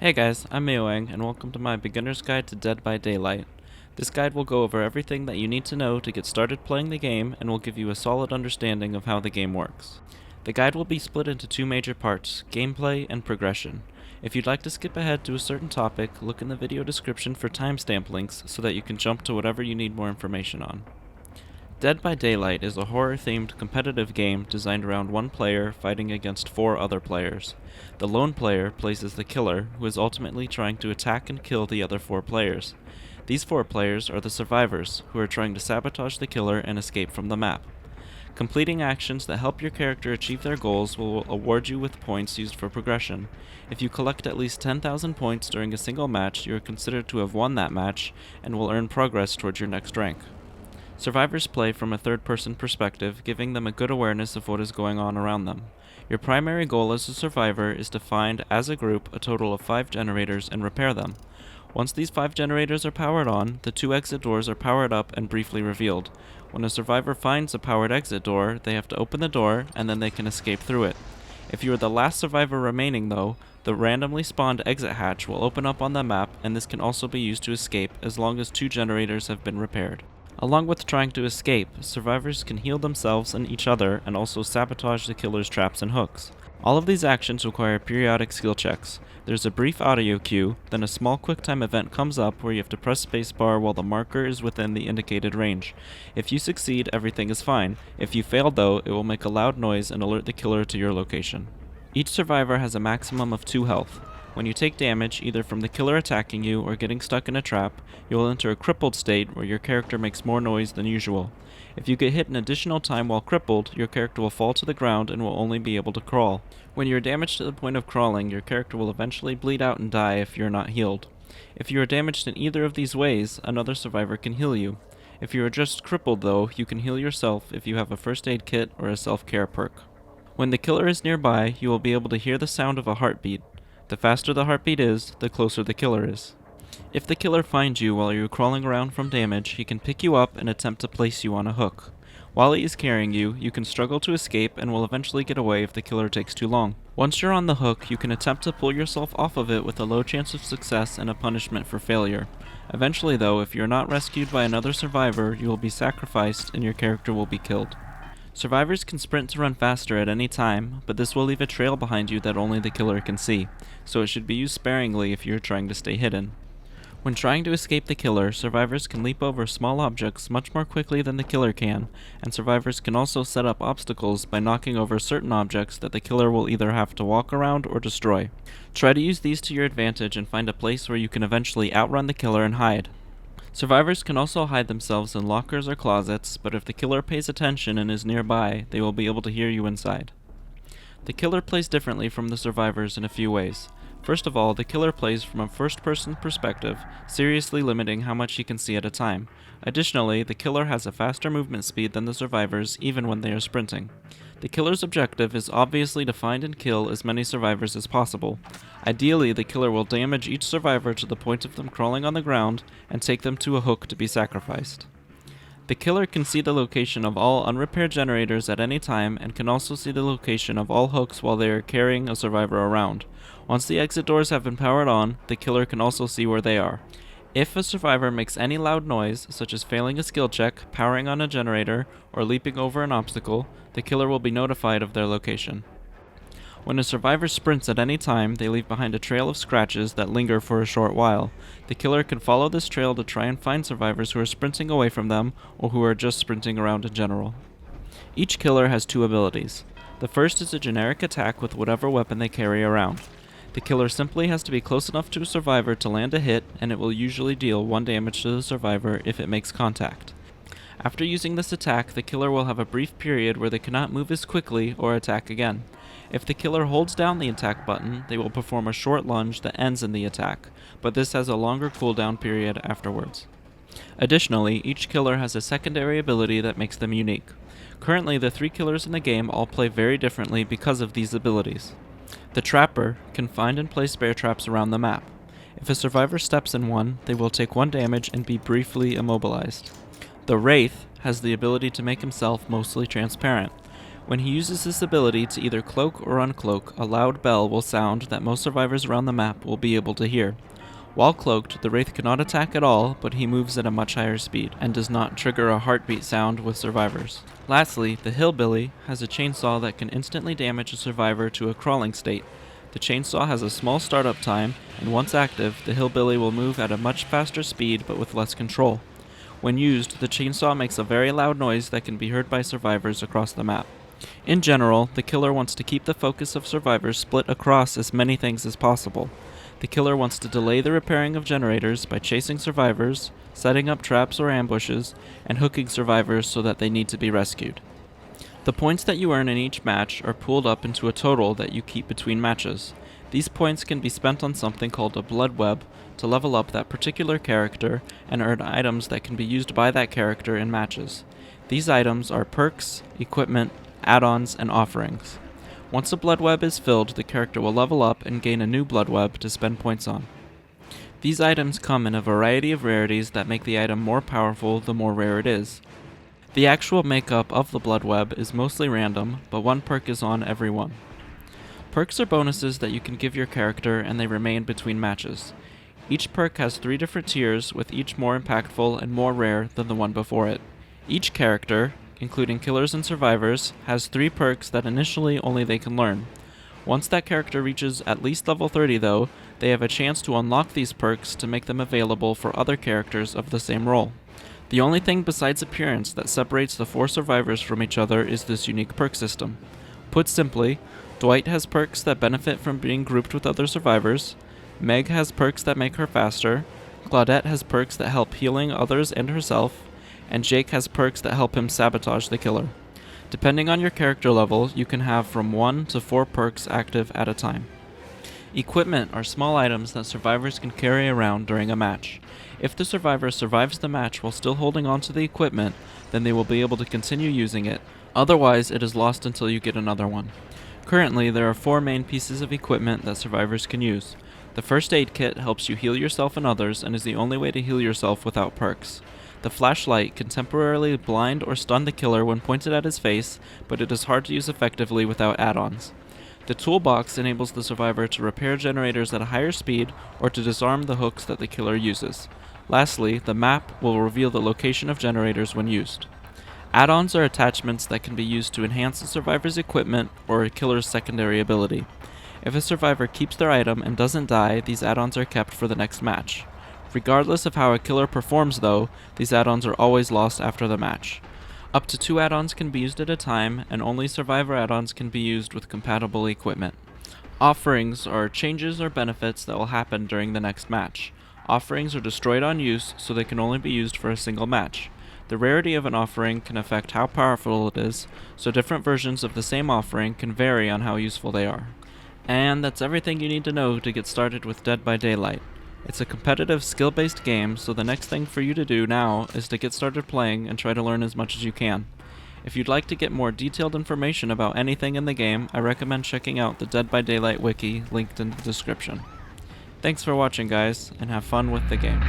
Hey guys, I'm Meoang, and welcome to my Beginner's Guide to Dead by Daylight. This guide will go over everything that you need to know to get started playing the game and will give you a solid understanding of how the game works. The guide will be split into two major parts, gameplay and progression. If you'd like to skip ahead to a certain topic, look in the video description for timestamp links so that you can jump to whatever you need more information on. Dead by Daylight is a horror-themed competitive game designed around one player fighting against 4 other players. The lone player plays as the killer, who is ultimately trying to attack and kill the other 4 players. These 4 players are the survivors, who are trying to sabotage the killer and escape from the map. Completing actions that help your character achieve their goals will award you with points used for progression. If you collect at least 10,000 points during a single match, you are considered to have won that match and will earn progress towards your next rank. Survivors play from a third-person perspective, giving them a good awareness of what is going on around them. Your primary goal as a survivor is to find, as a group, a total of 5 generators and repair them. Once these 5 generators are powered on, the 2 exit doors are powered up and briefly revealed. When a survivor finds a powered exit door, they have to open the door, and then they can escape through it. If you are the last survivor remaining, though, the randomly spawned exit hatch will open up on the map, and this can also be used to escape as long as 2 generators have been repaired. Along with trying to escape, survivors can heal themselves and each other and also sabotage the killer's traps and hooks. All of these actions require periodic skill checks. There's a brief audio cue, then a small QuickTime event comes up where you have to press spacebar while the marker is within the indicated range. If you succeed, everything is fine. If you fail though, it will make a loud noise and alert the killer to your location. Each survivor has a maximum of 2 health. When you take damage, either from the killer attacking you or getting stuck in a trap, you will enter a crippled state where your character makes more noise than usual. If you get hit an additional time while crippled, your character will fall to the ground and will only be able to crawl. When you are damaged to the point of crawling, your character will eventually bleed out and die if you are not healed. If you are damaged in either of these ways, another survivor can heal you. If you are just crippled though, you can heal yourself if you have a first aid kit or a self-care perk. When the killer is nearby, you will be able to hear the sound of a heartbeat. The faster the heartbeat is, the closer the killer is. If the killer finds you while you're crawling around from damage, he can pick you up and attempt to place you on a hook. While he is carrying you, you can struggle to escape and will eventually get away if the killer takes too long. Once you're on the hook, you can attempt to pull yourself off of it with a low chance of success and a punishment for failure. Eventually though, if you're not rescued by another survivor, you will be sacrificed and your character will be killed. Survivors can sprint to run faster at any time, but this will leave a trail behind you that only the killer can see, so it should be used sparingly if you are trying to stay hidden. When trying to escape the killer, survivors can leap over small objects much more quickly than the killer can, and survivors can also set up obstacles by knocking over certain objects that the killer will either have to walk around or destroy. Try to use these to your advantage and find a place where you can eventually outrun the killer and hide. Survivors can also hide themselves in lockers or closets, but if the killer pays attention and is nearby, they will be able to hear you inside. The killer plays differently from the survivors in a few ways. First of all, the killer plays from a first-person perspective, seriously limiting how much he can see at a time. Additionally, the killer has a faster movement speed than the survivors, even when they are sprinting. The killer's objective is obviously to find and kill as many survivors as possible. Ideally, the killer will damage each survivor to the point of them crawling on the ground and take them to a hook to be sacrificed. The killer can see the location of all unrepaired generators at any time and can also see the location of all hooks while they are carrying a survivor around. Once the exit doors have been powered on, the killer can also see where they are. If a survivor makes any loud noise, such as failing a skill check, powering on a generator, or leaping over an obstacle, the killer will be notified of their location. When a survivor sprints at any time, they leave behind a trail of scratches that linger for a short while. The killer can follow this trail to try and find survivors who are sprinting away from them, or who are just sprinting around in general. Each killer has 2 abilities. The first is a generic attack with whatever weapon they carry around. The killer simply has to be close enough to a survivor to land a hit, and it will usually deal 1 damage to the survivor if it makes contact. After using this attack, the killer will have a brief period where they cannot move as quickly or attack again. If the killer holds down the attack button, they will perform a short lunge that ends in the attack, but this has a longer cooldown period afterwards. Additionally, each killer has a secondary ability that makes them unique. Currently, the 3 killers in the game all play very differently because of these abilities. The Trapper can find and place bear traps around the map. If a survivor steps in one, they will take 1 damage and be briefly immobilized. The Wraith has the ability to make himself mostly transparent. When he uses this ability to either cloak or uncloak, a loud bell will sound that most survivors around the map will be able to hear. While cloaked, the Wraith cannot attack at all, but he moves at a much higher speed, and does not trigger a heartbeat sound with survivors. Lastly, the Hillbilly has a chainsaw that can instantly damage a survivor to a crawling state. The chainsaw has a small startup time, and once active, the Hillbilly will move at a much faster speed but with less control. When used, the chainsaw makes a very loud noise that can be heard by survivors across the map. In general, the killer wants to keep the focus of survivors split across as many things as possible. The killer wants to delay the repairing of generators by chasing survivors, setting up traps or ambushes, and hooking survivors so that they need to be rescued. The points that you earn in each match are pooled up into a total that you keep between matches. These points can be spent on something called a blood web to level up that particular character and earn items that can be used by that character in matches. These items are perks, equipment, add-ons, and offerings. Once a blood web is filled, the character will level up and gain a new blood web to spend points on. These items come in a variety of rarities that make the item more powerful the more rare it is. The actual makeup of the blood web is mostly random, but one perk is on every one. Perks are bonuses that you can give your character and they remain between matches. Each perk has 3 different tiers, with each more impactful and more rare than the one before it. Each character, including killers and survivors, has 3 perks that initially only they can learn. Once that character reaches at least level 30 though, they have a chance to unlock these perks to make them available for other characters of the same role. The only thing besides appearance that separates the 4 survivors from each other is this unique perk system. Put simply, Dwight has perks that benefit from being grouped with other survivors, Meg has perks that make her faster, Claudette has perks that help healing others and herself, and Jake has perks that help him sabotage the killer. Depending on your character level, you can have from 1 to 4 perks active at a time. Equipment are small items that survivors can carry around during a match. If the survivor survives the match while still holding on to the equipment, then they will be able to continue using it. Otherwise, it is lost until you get another one. Currently, there are 4 main pieces of equipment that survivors can use. The first aid kit helps you heal yourself and others and is the only way to heal yourself without perks. The flashlight can temporarily blind or stun the killer when pointed at his face, but it is hard to use effectively without add-ons. The toolbox enables the survivor to repair generators at a higher speed or to disarm the hooks that the killer uses. Lastly, the map will reveal the location of generators when used. Add-ons are attachments that can be used to enhance the survivor's equipment or a killer's secondary ability. If a survivor keeps their item and doesn't die, these add-ons are kept for the next match. Regardless of how a killer performs though, these add-ons are always lost after the match. Up to 2 add-ons can be used at a time, and only survivor add-ons can be used with compatible equipment. Offerings are changes or benefits that will happen during the next match. Offerings are destroyed on use, so they can only be used for a single match. The rarity of an offering can affect how powerful it is, so different versions of the same offering can vary on how useful they are. And that's everything you need to know to get started with Dead by Daylight. It's a competitive, skill-based game, so the next thing for you to do now is to get started playing and try to learn as much as you can. If you'd like to get more detailed information about anything in the game, I recommend checking out the Dead by Daylight wiki linked in the description. Thanks for watching, guys, and have fun with the game.